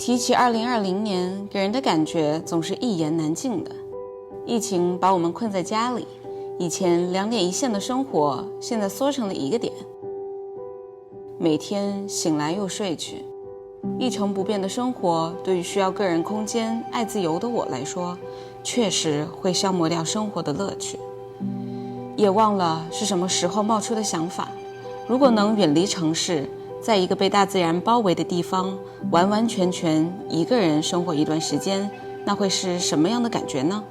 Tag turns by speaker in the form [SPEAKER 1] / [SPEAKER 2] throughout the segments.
[SPEAKER 1] 提起2020年，给人的感觉总是一言难尽的。疫情把我们困在家里，以前2点一线的生活，现在缩成了1个点。每天醒来又睡去，一成不变的生活，对于需要个人空间、爱自由的我来说，确实会消磨掉生活的乐趣。也忘了是什么时候冒出的想法，如果能远离城市，在一个被大自然包围的地方，完完全全一个人生活一段时间，那会是什么样的感觉呢？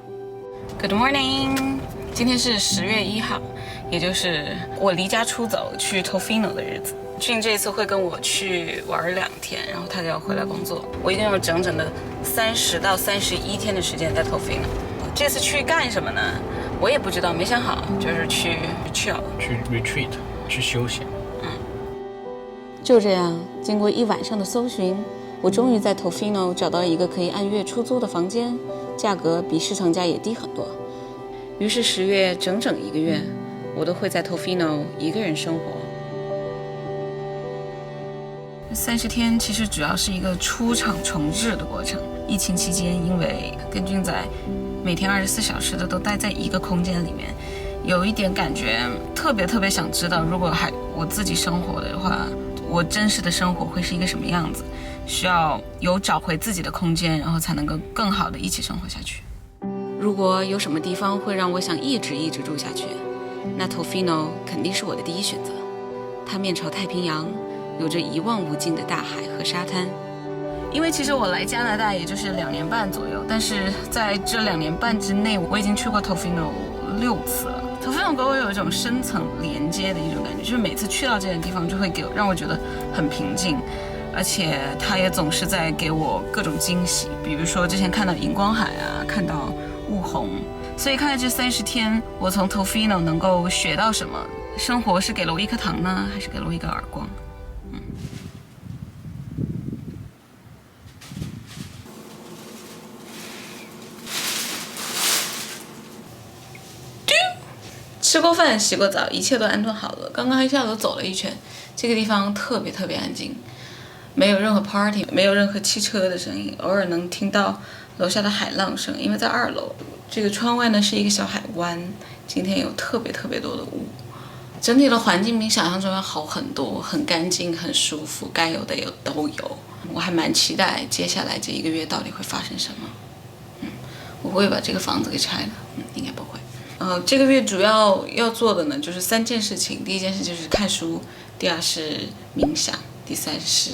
[SPEAKER 1] Good morning， 今天是10月1号，也就是我离家出走去 Tofino 的日子。俊这次会跟我去玩2天，然后他就要回来工作。我一定有整整的30到31天的时间在 Tofino。这次去干什么呢？我也不知道，没想好，就是去 chill，
[SPEAKER 2] 去 retreat， 去休闲。
[SPEAKER 1] 就这样，经过1晚上的搜寻，我终于在 Tofino 找到一个可以按月出租的房间，价格比市场价也低很多。于是10月整整1个月，我都会在 Tofino 一个人生活。30天其实主要是一个出厂重置的过程。疫情期间，因为跟俊仔每天24小时的都待在一个空间里面，有一点感觉特别想知道，如果我自己生活的话，我真实的生活会是一个什么样子，需要有找回自己的空间，然后才能够更好的一起生活下去。如果有什么地方会让我想一直住下去，那 Tofino 肯定是我的第一选择。它面朝太平洋，有着一望无际的大海和沙滩。因为其实我来加拿大也就是2年半左右，但是在这2年半之内，我已经去过 Tofino 6次了。Tofino 给我有一种深层连接的一种感觉，就是每次去到这个地方就会让我觉得很平静，而且它也总是在给我各种惊喜，比如说之前看到荧光海啊，看到雾虹。所以看来这30天我从 Tofino 能够学到什么，生活是给了我1颗糖呢，还是给了我1个耳光？吃过饭，洗过澡，一切都安顿好了。刚刚一下楼走了一圈，这个地方特别安静，没有任何 party， 没有任何汽车的声音，偶尔能听到楼下的海浪声。因为在2楼，这个窗外呢是一个小海湾，今天有特别多的雾，整体的环境比想象中要好很多，很干净，很舒服，该有的都有。我还蛮期待接下来这1个月到底会发生什么。我不会把这个房子给拆了，应该不会。这个月主要做的呢，就是3件事情。第一件事就是看书，第2是冥想，第3是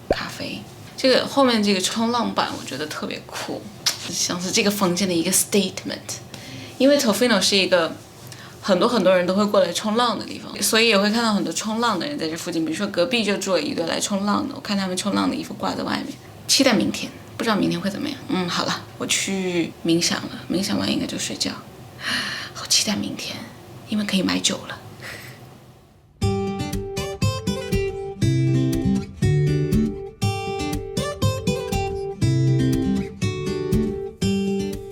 [SPEAKER 1] 咖啡。这个后面这个冲浪板我觉得特别酷，像是这个房间的一个 statement。因为 Tofino 是一个很多人都会过来冲浪的地方，所以也会看到很多冲浪的人在这附近。比如说隔壁就住了一对来冲浪的，我看他们冲浪的衣服挂在外面。期待明天，不知道明天会怎么样。好了，我去冥想了，冥想完应该就睡觉。好期待明天，因为可以买酒了。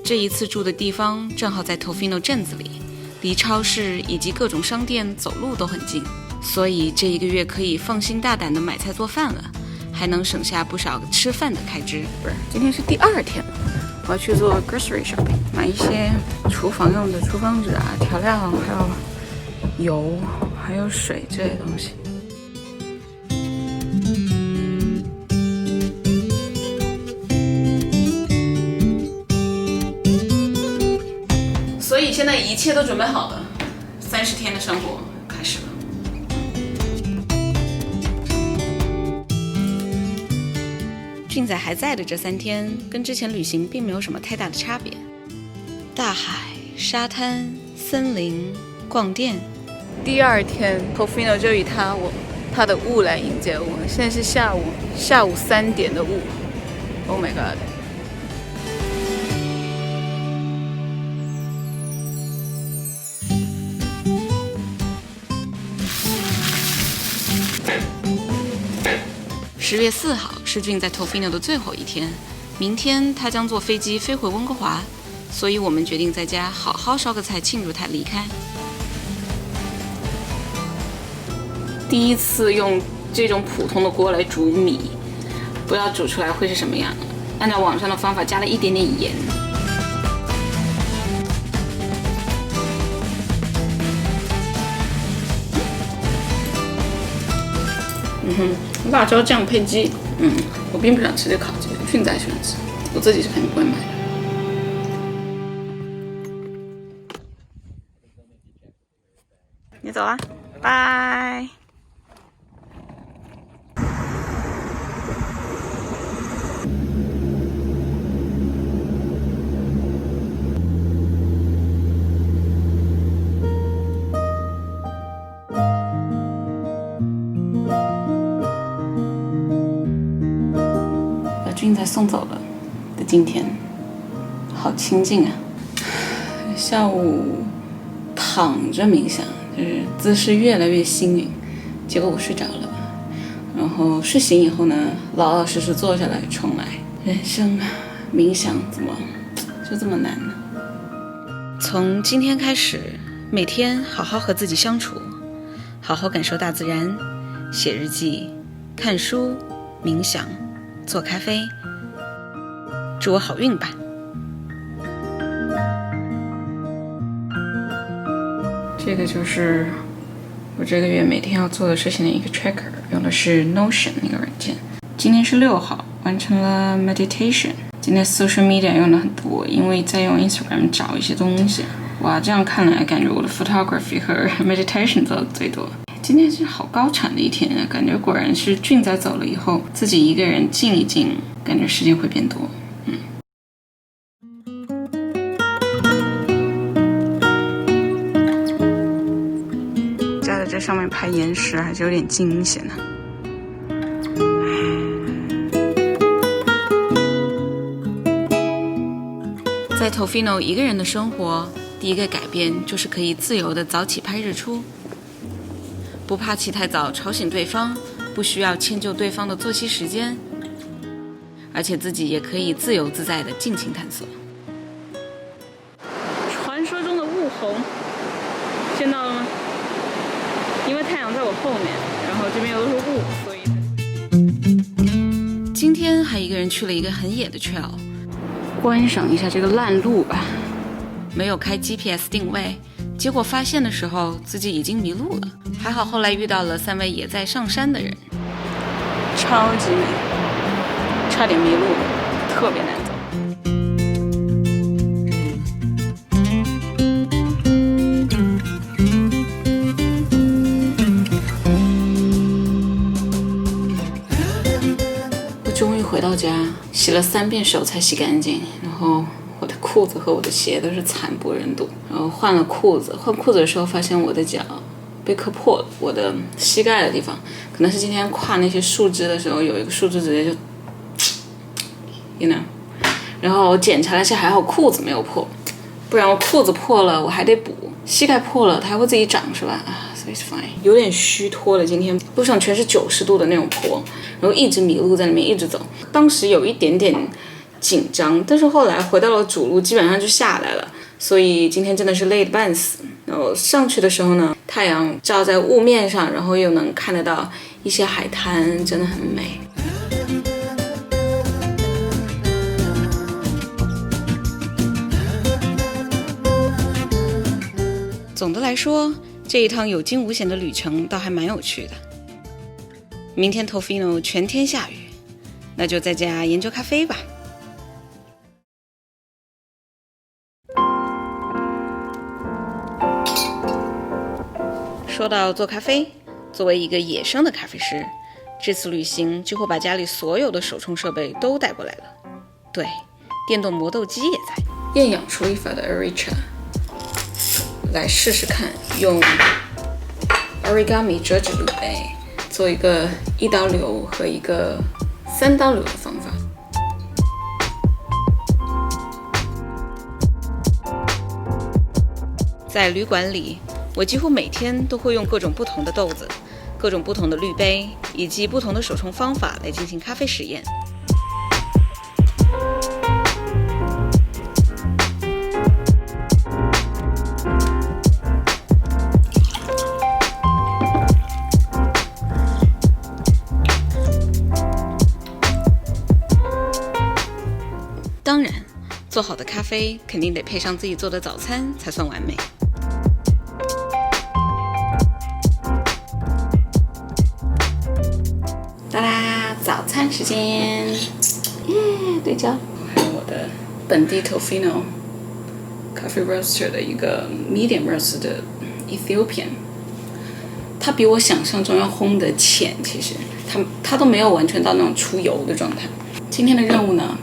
[SPEAKER 1] 这一次住的地方正好在 Tofino 镇子里，离超市以及各种商店走路都很近，所以这1个月可以放心大胆的买菜做饭了，还能省下不少吃饭的开支。今天是第2天了，我要去做 grocery shopping， 买一些厨房用的厨房纸啊、调料，还有油，还有水这类东西。所以现在一切都准备好了，30天的生活开始了。俊仔还在的这3天，跟之前旅行并没有什么太大的差别。大海、沙滩、森林、逛店。第2天 ，Tofino 就以它的雾来迎接我。现在是下午3点的雾。Oh my god！ 10月4号是俊在 Tofino 的最后1天，明天他将坐飞机飞回温哥华，所以我们决定在家好好烧个菜庆祝他离开。第一次用这种普通的锅来煮米，不知道煮出来会是什么样。按照网上的方法加了一点点盐。辣椒酱配鸡，我并不想吃这烤鸡，俊仔喜欢吃，我自己是肯定不会买的。你走了，拜。俊仔送走了的今天，好清静啊！下午躺着冥想，就是姿势越来越新颖，结果我睡着了。然后睡醒以后呢，老老实实坐下来重来。人生啊，冥想怎么就这么难呢？从今天开始，每天好好和自己相处，好好感受大自然，写日记、看书、冥想。做咖啡，祝我好运吧。这个就是我这个月每天要做的事情的一个 tracker， 用的是 Notion 那个软件。今天是6号，完成了 meditation。今天 social media 用的很多，因为在用 Instagram 找一些东西。哇，这样看来感觉我的 photography 和 meditation 做的最多。今天是好高产的一天啊，感觉果然是俊仔走了以后，自己一个人静一静，感觉时间会变多。架在这上面拍岩石还是有点惊险呢。在 Tofino 一个人的生活，第一个改变就是可以自由地早起拍日出。不怕起太早吵醒对方，不需要迁就对方的作息时间，而且自己也可以自由自在地尽情探索。传说中的雾虹，见到了吗？因为太阳在我后面，然后这边又都是雾，所以今天还一个人去了一个很野的 trail， 观赏一下这个烂路吧。没有开 GPS 定位，结果发现的时候自己已经迷路了。还好后来遇到了3位也在上山的人，超级美，差点迷路了，特别难走。我终于回到家，洗了3遍手才洗干净，然后我的裤子和我的鞋都是惨不忍睹。然后换了裤子，换裤子的时候发现我的脚被磕破了，我的膝盖的地方，可能是今天跨那些树枝的时候，有一个树枝直接就 you know， 然后我检查了一下，还好裤子没有破，不然我裤子破了我还得补，膝盖破了它还会自己长是吧？So it's fine。有点虚脱了，今天路上全是90度的那种坡，然后一直迷路在里面一直走，当时有一点点紧张，但是后来回到了主路，基本上就下来了，所以今天真的是累得半死。然后上去的时候呢，太阳照在雾面上，然后又能看得到一些海滩，真的很美。总的来说，这一趟有惊无险的旅程倒还蛮有趣的。明天 Tofino 全天下雨，那就在家研究咖啡吧。说到做咖啡，作为一个野生的咖啡师，这次旅行几乎把家里所有的手冲设备都带过来了。对，电动磨豆机也在。厌氧处理法的 Aricha， 来试试看，用 origami 折纸滤杯做一个1刀流和一个3刀流的方法。在旅馆里，我几乎每天都会用各种不同的豆子、各种不同的滤杯以及不同的手冲方法来进行咖啡实验。做好的咖啡肯定得配上自己做的早餐才算完美。哒啦，早餐时间，耶，对焦。还有我的本地 Tofino Coffee Roaster 的一个 medium roast 的 Ethiopian， 它比我想象中要烘得浅，其实它都没有完全到那种出油的状态。今天的任务呢，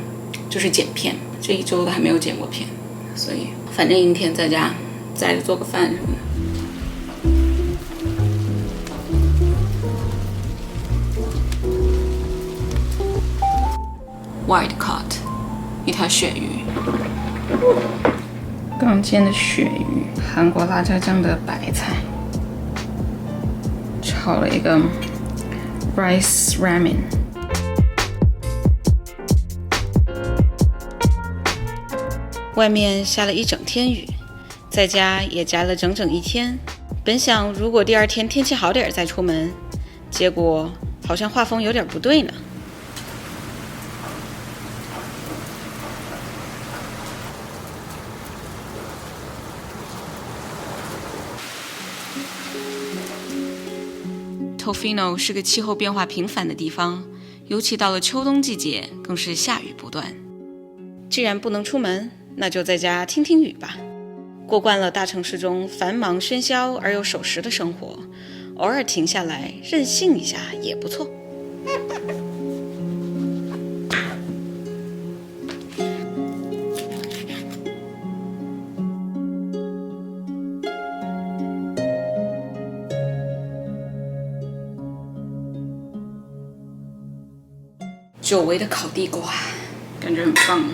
[SPEAKER 1] 就是剪片，这一周都还没有剪过片，所以反正一天在家宅着做个饭什么的。White caught， 一条鳕鱼，刚煎的鳕鱼，韩国辣椒酱的白菜，炒了一个 rice ramen。外面下了一整天雨，在家也宅了整整一天。本想如果第二天天气好点再出门，结果好像画风有点不对呢。Tofino 是个气候变化频繁的地方，尤其到了秋冬季节，更是下雨不断。既然不能出门，那就在家听听雨吧。过惯了大城市中繁忙喧嚣而又守时的生活，偶尔停下来任性一下也不错。久违的烤地瓜，感觉很棒。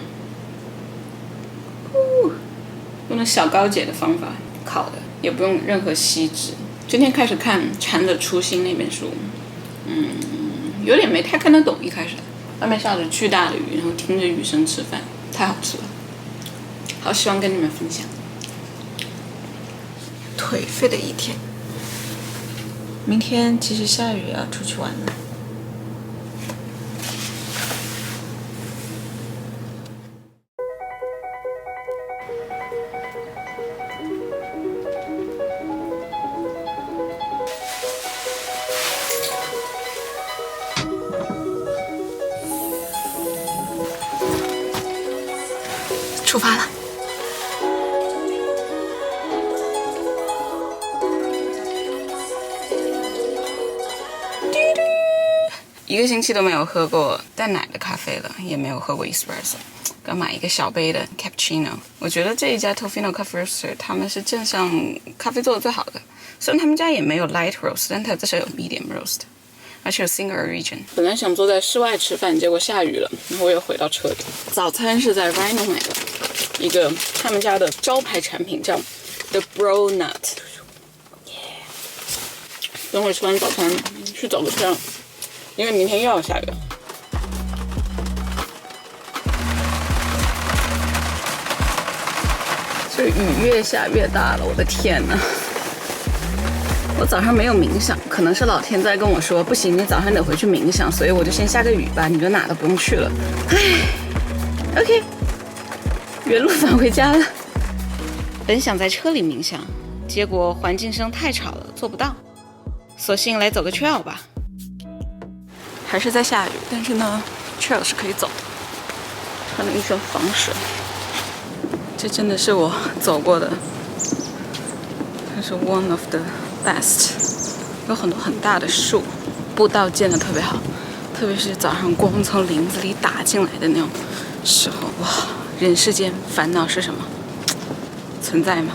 [SPEAKER 1] 用了小高姐的方法烤的，也不用任何锡纸。今天开始看《禅的初心》那本书，有点没太看得懂。一开始，外面下着巨大的雨，然后听着雨声吃饭，太好吃了。好希望跟你们分享。颓废的一天，明天即使下雨也要出去玩了。出发了。一个星期都没有喝过带奶的咖啡了，也没有喝过 espresso。刚买一个小杯的 cappuccino。我觉得这一家 Tofino Coffee Roaster 他们是镇上咖啡做的最好的。虽然他们家也没有 light roast， 但它至少有 medium roast， 而且有 single origin。本来想坐在室外吃饭，结果下雨了，然后我又回到车里。早餐是在 Rhino 买的。一个他们家的招牌产品叫 The Bro Nut， 等会吃完早餐去走个圈，因为明天又要下雨了。这雨越下越大了，我的天哪！我早上没有冥想，可能是老天在跟我说，不行，你早上得回去冥想，所以我就先下个雨吧，你就哪都不用去了。唉 ，OK。原路返回家了。本想在车里冥想，结果环境声太吵了，做不到，索性来走个 trail 吧。还是在下雨，但是呢 trail 是可以走的。穿了一身防水，这真的是我走过的，它是 one of the best。有很多很大的树，步道建得特别好，特别是早上光从林子里打进来的那种时候，哇！人世间烦恼是什么？存在吗？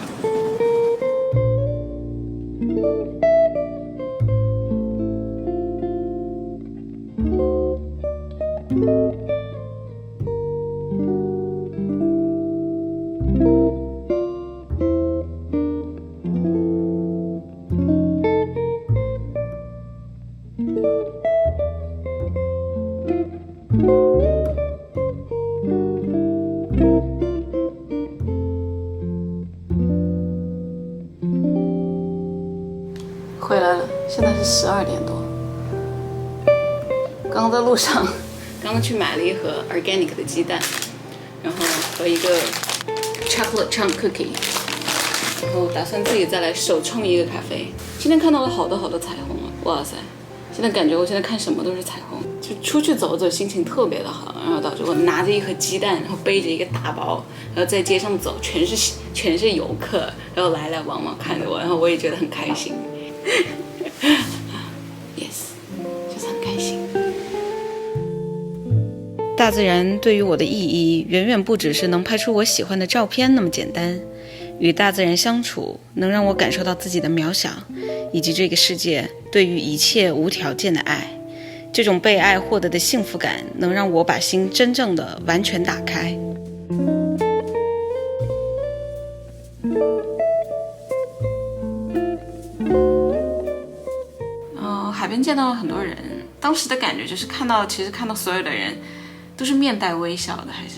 [SPEAKER 1] 回来了，现在是12点多。刚刚在路上，刚刚去买了一盒 organic 的鸡蛋，然后和一个 chocolate chunk cookie， 然后打算自己再来手冲一个咖啡。今天看到了好多彩虹啊！哇塞，现在感觉我现在看什么都是彩虹，就出去走走，心情特别的好。然后导致我拿着一盒鸡蛋，然后背着一个大包，然后在街上走，全是游客，然后来往看着我，然后我也觉得很开心。Yes， 就是很开心。大自然对于我的意义，远远不只是能拍出我喜欢的照片那么简单。与大自然相处，能让我感受到自己的渺小，以及这个世界对于一切无条件的爱。这种被爱获得的幸福感，能让我把心真正的完全打开。海边见到了很多人，当时的感觉就是其实看到所有的人都是面带微笑的，还是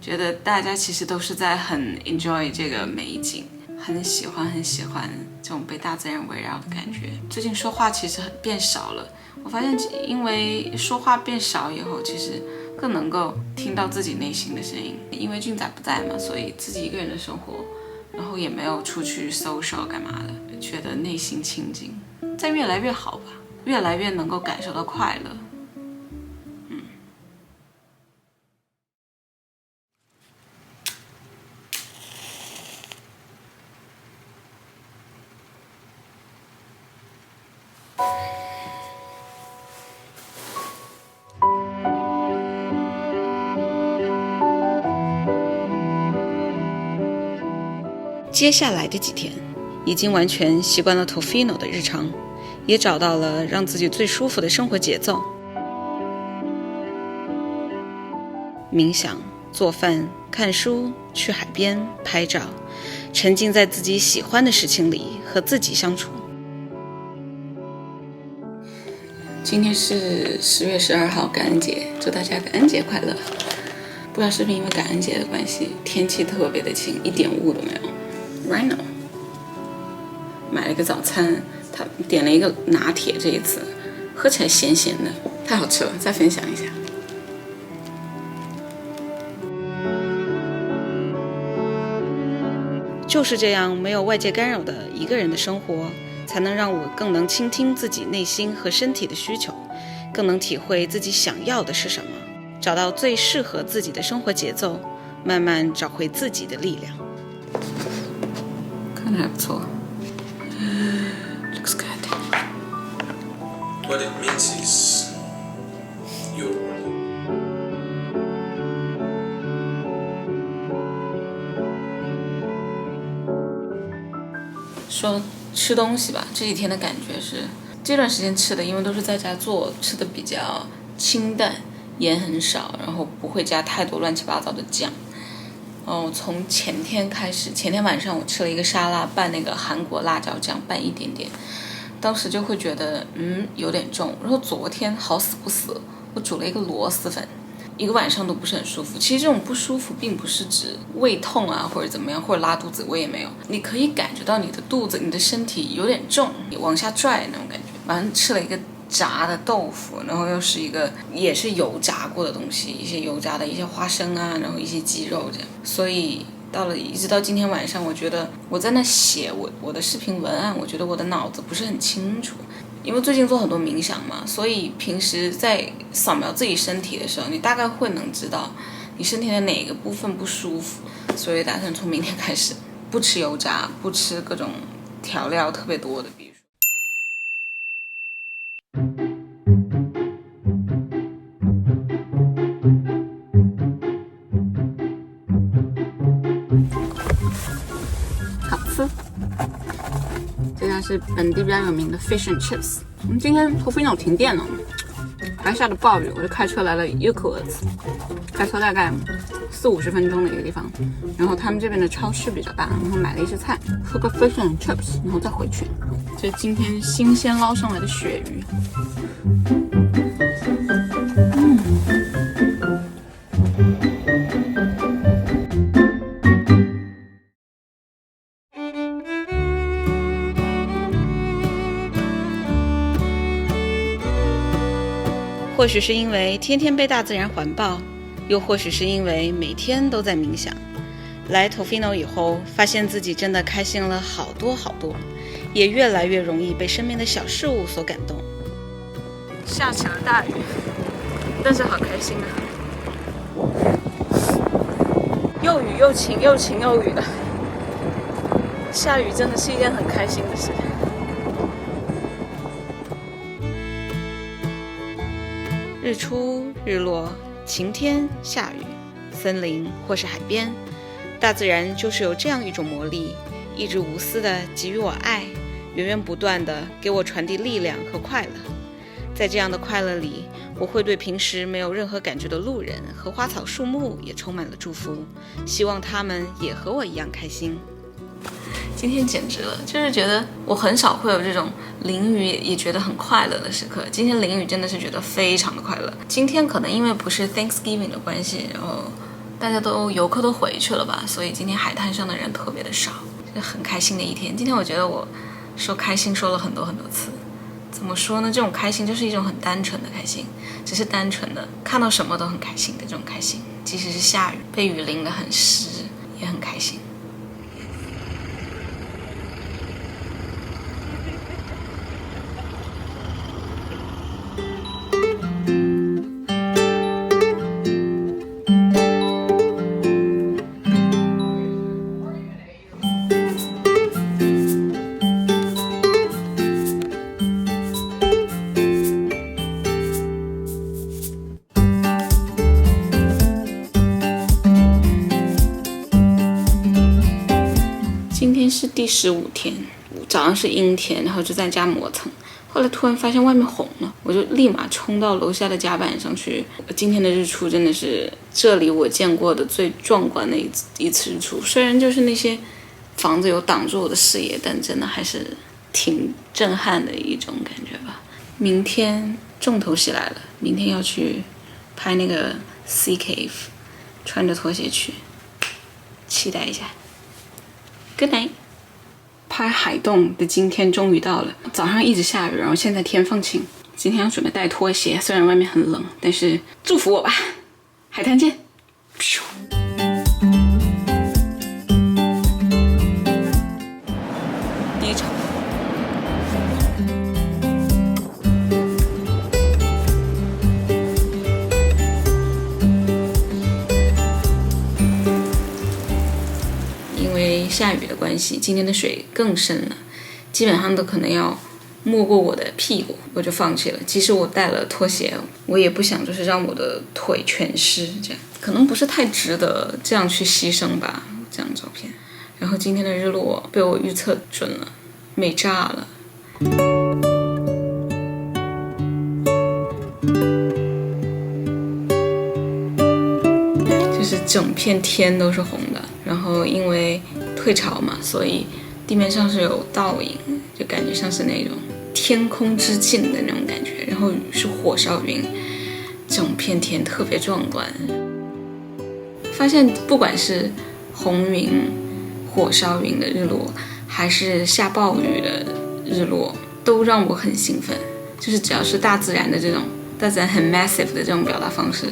[SPEAKER 1] 觉得大家其实都是在很 enjoy 这个美景，很喜欢这种被大自然围绕的感觉。最近说话其实变少了，我发现因为说话变少以后，其实更能够听到自己内心的声音。因为俊仔不在嘛，所以自己一个人的生活，然后也没有出去 social 干嘛的，觉得内心清静，在越来越好吧，越来越能够感受到快乐。接下来的几天，已经完全习惯了 Tofino 的日常，也找到了让自己最舒服的生活节奏。冥想、做饭、看书、去海边、拍照，沉浸在自己喜欢的事情里，和自己相处。今天是10月12号，感恩节，祝大家感恩节快乐。不知道是不是因为感恩节的关系，天气特别的晴，一点雾都没有。Right now， 买了一个早餐，他点了一个拿铁，这一次喝起来咸咸的，太好吃了，再分享一下。就是这样没有外界干扰的一个人的生活，才能让我更能倾听自己内心和身体的需求，更能体会自己想要的是什么，找到最适合自己的生活节奏，慢慢找回自己的力量。看着还不错。Looks good.
[SPEAKER 3] What it means is you're running.
[SPEAKER 1] 说吃东西吧，这几天的感觉是，这段时间吃的，因为都是在家做，吃的比较清淡，盐很少，然后不会加太多乱七八糟的酱。从前天开始，前天晚上我吃了一个沙拉，拌那个韩国辣椒酱，拌一点点，当时就会觉得有点重。然后昨天好死不死，我煮了一个螺蛳粉，一个晚上都不是很舒服。其实这种不舒服并不是指胃痛啊或者怎么样，或者拉肚子，我也没有。你可以感觉到你的肚子、你的身体有点重，你往下拽那种感觉。晚上吃了一个炸的豆腐，然后又是一个也是油炸过的东西，一些油炸的一些花生啊，然后一些鸡肉这样。所以一直到今天晚上，我觉得我在那写我的视频文案，我觉得我的脑子不是很清楚，因为最近做很多冥想嘛，所以平时在扫描自己身体的时候，你大概会能知道你身体的哪个部分不舒服。所以打算从明天开始不吃油炸，不吃各种调料特别多的，比如说好吃。这家是本地比较有名的 Fish and Chips。我们今天Tofino停电了，还下着暴雨，我就开车来了 Euclids， 开车大概40-50分钟的一个地方。然后他们这边的超市比较大，然后买了一些菜，喝个 Fish and Chips， 然后再回去。这是今天新鲜捞上来的鳕鱼。或许是因为天天被大自然环抱，又或许是因为每天都在冥想。来 Tofino 以后，发现自己真的开心了好多，也越来越容易被身边的小事物所感动。下起了大雨，但是好开心啊！又雨又晴，又晴又雨的。下雨真的是一件很开心的事。日出、日落、晴天、下雨，森林或是海边，大自然就是有这样一种魔力，一直无私地给予我爱，源源不断地给我传递力量和快乐。在这样的快乐里，我会对平时没有任何感觉的路人和花草树木也充满了祝福，希望他们也和我一样开心。今天简直了，就是觉得我很少会有这种淋雨也觉得很快乐的时刻。今天淋雨真的是觉得非常的快乐。今天可能因为不是 Thanksgiving 的关系，然后大家游客都回去了吧，所以今天海滩上的人特别的少，就很开心的一天。今天我觉得我说开心说了很多次。怎么说呢？这种开心就是一种很单纯的开心，只是单纯的看到什么都很开心的这种开心，即使是下雨，被雨淋得很湿，也很开心。今天是第15天，早上是阴天，然后就在家磨蹭，后来突然发现外面红了，我就立马冲到楼下的甲板上去。今天的日出真的是这里我见过的最壮观的一次日出，虽然就是那些房子有挡住我的视野，但真的还是挺震撼的一种感觉吧。明天重头戏来了，明天要去拍那个 Sea Cave， 穿着拖鞋去，期待一下。Good night。拍海洞的今天终于到了，早上一直下雨，然后现在天放晴。今天要准备带拖鞋，虽然外面很冷，但是祝福我吧。海滩见。第一场。下雨的关系，今天的水更深了，基本上都可能要没过我的屁股，我就放弃了。即使我带了拖鞋，我也不想就是让我的腿全湿，这样可能不是太值得这样去牺牲吧。这张照片，然后今天的日落被我预测准了，美炸了。就是整片天都是红的，然后因为退潮嘛，所以地面上是有倒影，就感觉像是那种天空之镜的那种感觉，然后是火烧云，整片天特别壮观。发现不管是红云、火烧云的日落，还是下暴雨的日落，都让我很兴奋。就是只要是大自然的这种，大自然很 massive 的这种表达方式，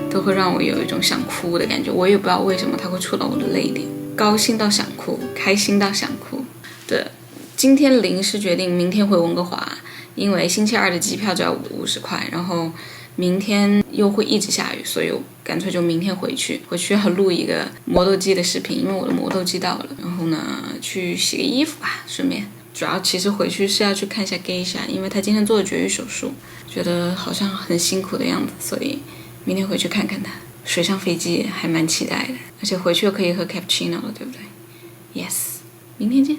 [SPEAKER 1] 都会让我有一种想哭的感觉。我也不知道为什么它会触到我的泪点，高兴到想哭，开心到想哭。对，今天临时决定明天回温哥华，因为星期二的机票就要50块，然后明天又会一直下雨，所以我干脆就明天回去要录一个磨豆机的视频，因为我的磨豆机到了，然后呢去洗个衣服吧，顺便主要其实回去是要去看一下 Geisha， 因为他今天做了绝育手术，觉得好像很辛苦的样子，所以明天回去看看他。水上飞机还蛮期待的，而且回去又可以喝 cappuccino 了，对不对 ？Yes， 明天见。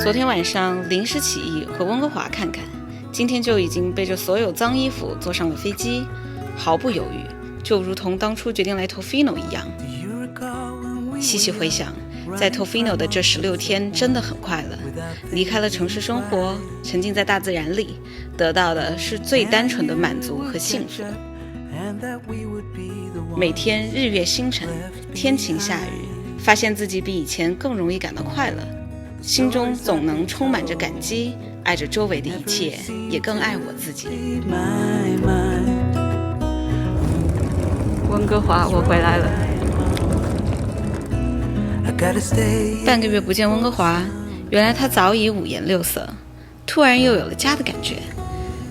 [SPEAKER 1] 昨天晚上临时起意回温哥华看看，今天就已经背着所有脏衣服坐上了飞机，毫不犹豫，就如同当初决定来 Tofino 一样。细细回想，在 Tofino 的这16天真的很快乐，离开了城市生活，沉浸在大自然里，得到的是最单纯的满足和幸福。每天日月星辰，天晴下雨，发现自己比以前更容易感到快乐，心中总能充满着感激，爱着周围的一切，也更爱我自己。温哥华，我回来了。半个月不见温哥华，原来它早已五颜六色，突然又有了家的感觉。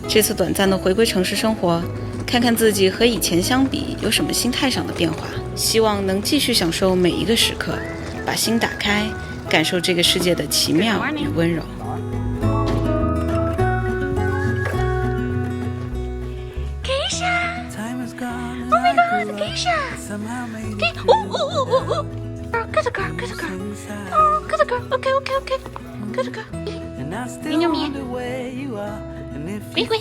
[SPEAKER 1] 这次短暂的回归城市生活，看看自己和以前相比有什么心态上的变化，希望能继续享受每一个时刻，把心打开，感受这个世界的奇妙与温柔。
[SPEAKER 4] Oh my god, Geisha! Oh, good girl, good girl. Oh, good girl. Okay. Good girl. 咪喵咪。喂喂。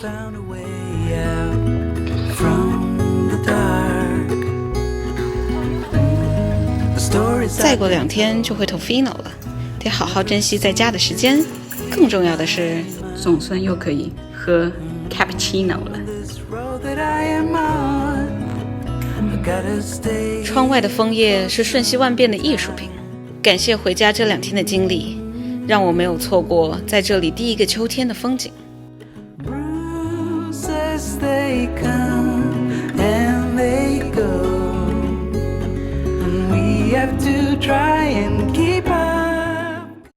[SPEAKER 1] 再过2天就会 Tofino 了，得好好珍惜在家的时间。更重要的是，总算又可以喝 cappuccino 了。窗外的枫叶是瞬息万变的艺术品，感谢回家这2天的经历，让我没有错过在这里第一个秋天的风景。
[SPEAKER 5] Have to try and keep